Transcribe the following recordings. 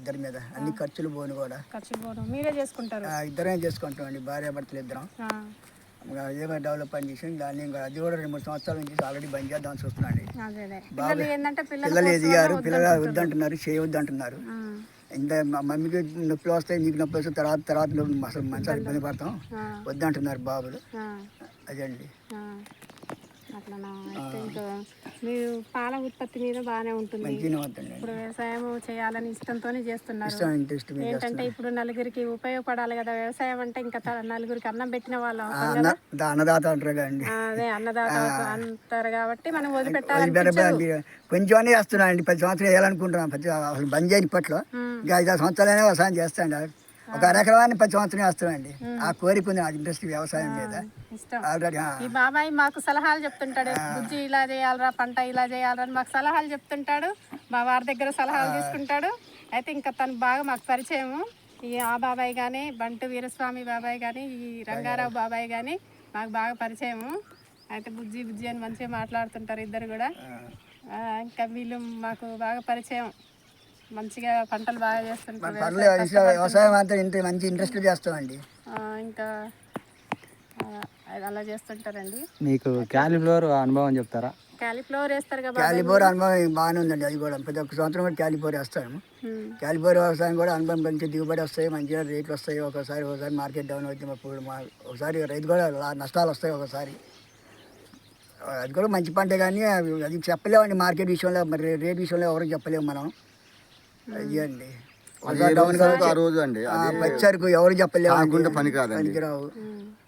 ఇద్దరి మీద అన్ని ఖర్చులు పోను కూడా. ఖర్చులు పోను మీరే చేసుకుంటారు? ఇద్దరే చేసుకుంటాం అండి, భార్యాభర్తలు ఇద్దరం. అదే డెవలప్ పని చేసి దాన్ని అది కూడా 2-3 సంవత్సరాల నుంచి ఆల్రెడీ బంద్ చేద్దామని చూస్తున్నాండి. పిల్లలు ఎదిగారు, పిల్లలు వద్దంటున్నారు, చేయవద్దంటున్నారు. ఇంకా మా మమ్మీకి నొప్పులు వస్తాయి, నీకు నొప్పి వస్తాయి, తర్వాత అసలు మంచాలు ఇబ్బంది పడతాం వద్దంటున్నారు బాబులు. అదే అండి. అట్లా అయితే ఇంకా మీరు పాల ఉత్పత్తి మీద బాగానే ఉంటుంది. ఇప్పుడు వ్యవసాయం చేయాలని ఇష్టంతోనే చేస్తున్నారు. ఏంటంటే ఇప్పుడు నలుగురికి ఉపయోగపడాలి కదా వ్యవసాయం అంటే. ఇంకా నలుగురికి అన్నం పెట్టిన వాళ్ళు అన్నదాత అంటారు కదండి. అదే అన్నదాత అంటారు కాబట్టి మనం వదిలిపెట్టాలి. కొంచెం చేస్తున్నాం అండి, 10 సంవత్సరాలు వేయాలనుకుంటున్నాం. అసలు బంద్ చేయని ఇప్పట్లో ఇంకా 5-6 సంవత్సరాలైనా వ్యవసాయం చేస్తాండి. ఒక అరెకరాన్ని 10 సంవత్సరం వేస్తామండి. ఆ కోరిక ఉంది నాకు, ఇంట్రెస్ట్ వ్యవసాయం మీద ఆల్రెడీ. ఈ బాబాయ్ మాకు సలహాలు చెప్తుంటాడు, బుజ్జి ఇలా చేయాలరా, పంట ఇలా చేయాలరా అని మాకు సలహాలు చెప్తుంటాడు. మా వారి దగ్గర సలహాలు తీసుకుంటాడు. అయితే ఇంకా తను బాగా మాకు పరిచయము. ఆ బాబాయ్ కానీ, బంటు వీరస్వామి బాబాయ్ కానీ, ఈ రంగారావు బాబాయ్ కానీ మాకు బాగా పరిచయము. అయితే బుజ్జి బుజ్జి అని మంచిగా మాట్లాడుతుంటారు ఇద్దరు కూడా. ఇంకా వీళ్ళు మాకు బాగా పరిచయం, మంచిగా పంటలు బాగా చేస్తుంటారు. వ్యవసాయం అంతా ఇంత మంచి ఇంట్రెస్ట్ చేస్తామండి. ఇంకా అలా చేస్తుంటారండి. మీకు క్యాలీఫ్లవర్ అనుభవం చెప్తారా? క్యాలీఫ్లవర్ వేస్తారు కదా, క్యాలీఫ్లవర్ అనుభవం బాగానే ఉందండి. అది కూడా ప్రతి ఒక్క సంవత్సరం కూడా క్యాలీఫ్లవర్ వేస్తాము. క్యాలీఫ్లవర్ వ్యవసాయం కూడా అనుభవం, మంచి దిగుబడి వస్తాయి, మంచిగా రేట్లు వస్తాయి. ఒకసారి మార్కెట్ డౌన్ అవుతుంది, ఒకసారి రైతు కూడా నష్టాలు వస్తాయి. ఒకసారి అది కూడా మంచి పంటే కానీ అది చెప్పలేమండి. మార్కెట్ విషయంలో మరి రేట్ విషయంలో ఎవరికి చెప్పలేము మనం. అది అండి పచ్చరుకు ఎవరు చెప్పలేము, పని కాదు.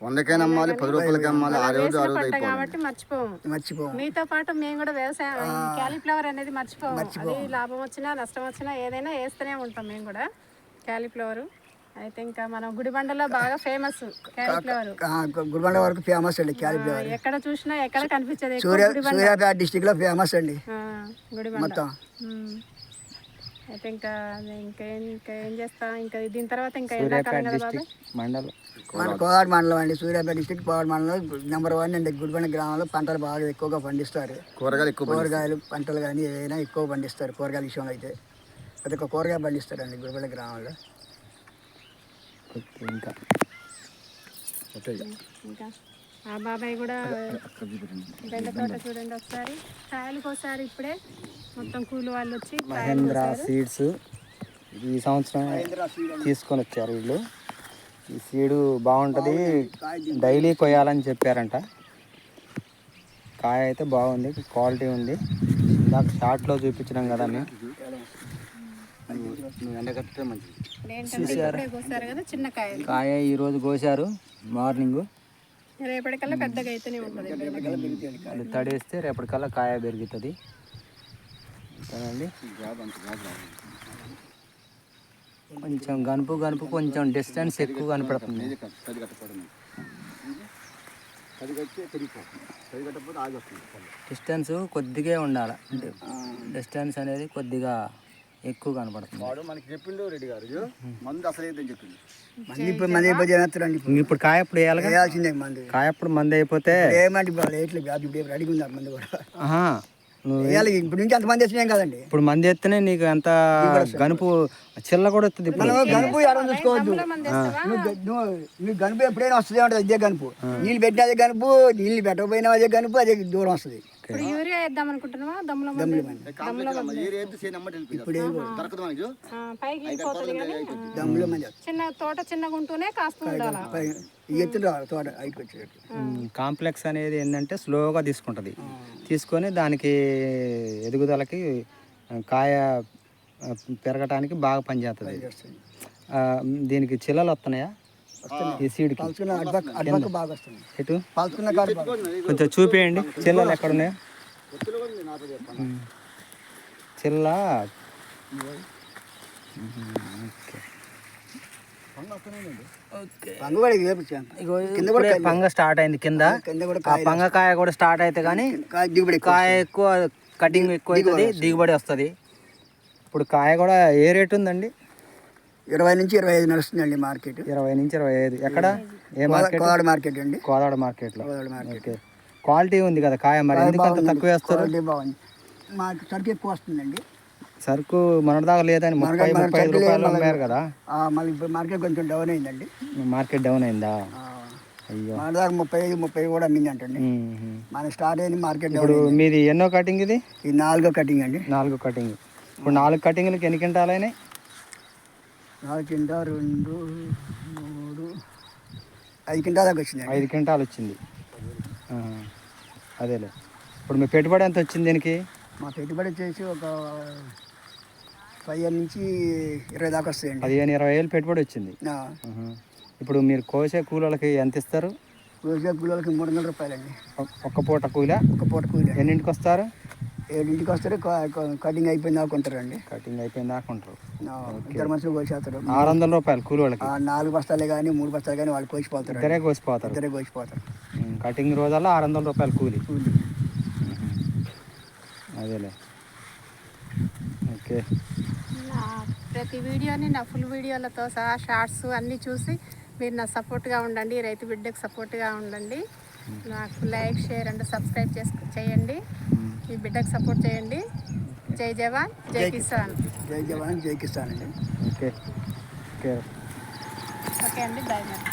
100కైనా అమ్మాలి, 10 రూపాయలకి అమ్మాలి. మర్చిపోము. మీతో పాటు మేము కూడా వ్యవసాయం క్యాలీఫ్లవర్ అనేది మర్చిపోము. అది లాభం వచ్చినా నష్టం వచ్చినా ఏదైనా వేస్తూనే ఉంటాం మేము కూడా క్యాలీఫ్లవర్. అయితే ఇంకా మనం గుడిబండలో బాగా ఫేమస్ క్యాలీఫ్లవర్. గుడిబండ వరకు ఫేమస్ అండి క్యాలీఫ్లవర్. ఎక్కడ చూసినా ఎక్కడ కనిపించదు. సూర్యాపేట డిస్ట్రిక్ట్ లో ఫేమస్ అండి గుడిబండ మొత్తం. అయితే ఇంకా ఏం చేస్తాం ఇంకా దీని తర్వాత ఇంకా మన కోదాడ మండలం అండి, సూర్యాపేట డిస్ట్రిక్ట్ కోదాడ మండలం నెంబర్ 1 అండి. గుడిబండ గ్రామంలో పంటలు బాగా ఎక్కువగా పండిస్తారు. కూరగాయలు పంటలు కానీ ఏదైనా ఎక్కువ పండిస్తారు. కూరగాయల విషయంలో అయితే ప్రతి ఒక్క కూరగాయ పండిస్తారండి గుడిబండ గ్రామంలో. ఇంకా ఆ బాబాయ్ కూడా బెండ తోట చూడండి ఒకసారి, కాయలు కోసారు ఇప్పుడే. మొత్తం కూలి వాళ్ళు వచ్చి మహేంద్ర సీడ్స్ ఈ సంవత్సరం తీసుకొని వచ్చారు వీళ్ళు. ఈ సీడు బాగుంటుంది, డైలీ కొయ్యాలని చెప్పారంట. కాయ అయితే బాగుంది, క్వాలిటీ ఉంది. ఇందాక షార్ట్లో చూపించినాం కదా మేము. కాయ ఈరోజు కోసారు మార్నింగ్. రేపటికల్లా పెద్దగా అయితేనే ఉంటుంది. తడేస్తే రేపటికల్లా కాయ పెరుగుతుంది. కొంచెం గనుపు కొంచెం డిస్టెన్స్ ఎక్కువ కనపడుతుంది. డిస్టెన్స్ కొద్దిగా ఉండాలి, డిస్టెన్స్ అనేది కొద్దిగా ఎక్కువ కనపడుతుంది. ఇప్పుడు కాయ ఎప్పుడు వేయాల్సిందే, కాయ ఎప్పుడు మంది అయిపోతే ఇప్పుడు నుంచి అంతమంది వచ్చినాం కదండి. ఇప్పుడు మంది ఎత్తేనే నీకు అంత గనుపు చిల్ల కూడా వస్తుంది. ఇప్పుడు గనుపు ఎవరు చూసుకోవద్దు, నువ్వు గనుపు ఎప్పుడైనా వస్తుంది ఉంటుంది. అదే గనుపు నీళ్ళు పెట్టిన అదే గనుపు, నీళ్ళు పెట్టకపోయినా అదే గనుపు, అదే దూరం వస్తుంది. ఇప్పుడు యూరియా వేద్దాం అనుకుంటున్నావా? దమ్ముల చిన్న తోట చిన్నగా ఉంటూనే కాస్తూ ఉండాలి. కాంప్లెక్స్ అనేది ఏంటంటే స్లోగా తీసుకుంటుంది. తీసుకొని దానికి ఎదుగుదలకి కాయ పెరగటానికి బాగా పనిచేస్తుంది. దీనికి చిల్లలు వస్తున్నాయా ఈ సీడ్కి? ఎటు కొంచెం చూపేయండి, చిల్లలు ఎక్కడ ఉన్నాయో. చిల్ల పంగ స్టార్ట్ అయింది కింద. పంగకాయ కూడా స్టార్ట్ అయితే కానీ కాయ ఎక్కువ, కటింగ్ ఎక్కువ అవుతుంది, దిగుబడి వస్తుంది. ఇప్పుడు కాయ కూడా ఏ రేటు ఉందండి? 20 నుంచి 25 నడుస్తుందండి మార్కెట్. 20 నుంచి 25. ఎక్కడ? ఏ మార్కెట్? కోదాడ మార్కెట్ అండి. కోదాడ మార్కెట్లో. ఓకే, క్వాలిటీ ఉంది కదా కాయ, మరి ఎందుకు అంత తక్కువ వేస్తారు? బాగుంది, మాకు సరుకు ఎక్కువ వస్తుందండి. సరుకు మొన్నటిదాకా లేదని 35 రూపాయలు అమ్మారు కదా. మళ్ళీ ఇప్పుడు మార్కెట్ కొంచెం డౌన్ అయిందండి. మార్కెట్ డౌన్ అయిందా? అయ్యో, మన దాకా 30 కూడా అమ్మింది అంటండి. మన స్టార్ట్ అయింది మార్కెట్ డౌన్. ఇప్పుడు మీది ఎన్నో కటింగ్ ఇది? ఇది 4వ కటింగ్ అండి. 4 కటింగ్. ఇప్పుడు 4 కటింగ్లకి ఎన్ని క్వింటాలు అయినాయి? 4 క్వింటాలు 2 3 5 క్వింటాల దాకా వచ్చింది. 5 క్వింటాలు వచ్చింది. అదేలే. ఇప్పుడు మీ పెట్టుబడి ఎంత వచ్చింది దీనికి? మా పెట్టుబడి వచ్చేసి ఒక 15 నుంచి 20 దాకా వస్తాయండి. 15-20 వేలు పెట్టుబడి వచ్చింది. ఇప్పుడు మీరు కోసే కూలీలకి ఎంత ఇస్తారు? కోసే కూలీలకి 300 రూపాయలండి. ఒక్క పూట కూలి? ఒక పూట కూలి. ఎన్నింటికి వస్తారు? 7ంటికి వస్తారు. కటింగ్ అయిపోయిన దాకా ఉంటారండి. కటింగ్ అయిపోయిన దాకా ఉంటారు. 2 మనుషులు కోసేస్తారు. 600 రూపాయలు కూలి వాళ్ళకి. 4 బస్తాలే కానీ 3 బస్తాలు కానీ వాళ్ళు కోసిపోతారు. ఇద్దరే కోసిపోతారు. కటింగ్ రోజుల్లో 600 రూపాయలు కూలి. అదేలే. ఓకే. ప్రతి వీడియోని నా ఫుల్ వీడియోలతో సహా షార్ట్స్ అన్నీ చూసి మీరు నా సపోర్ట్గా ఉండండి. రైతు బిడ్డకు సపోర్ట్గా ఉండండి. నాకు లైక్, షేర్ అండ్ సబ్స్క్రైబ్ చేయండి. మీ బిడ్డకు సపోర్ట్ చేయండి. జై జవాన్ జై కిసాన్. జై జవాన్ జై కిసాన్ అండి. ఓకే ఓకే అండి. బాయ్ మరి.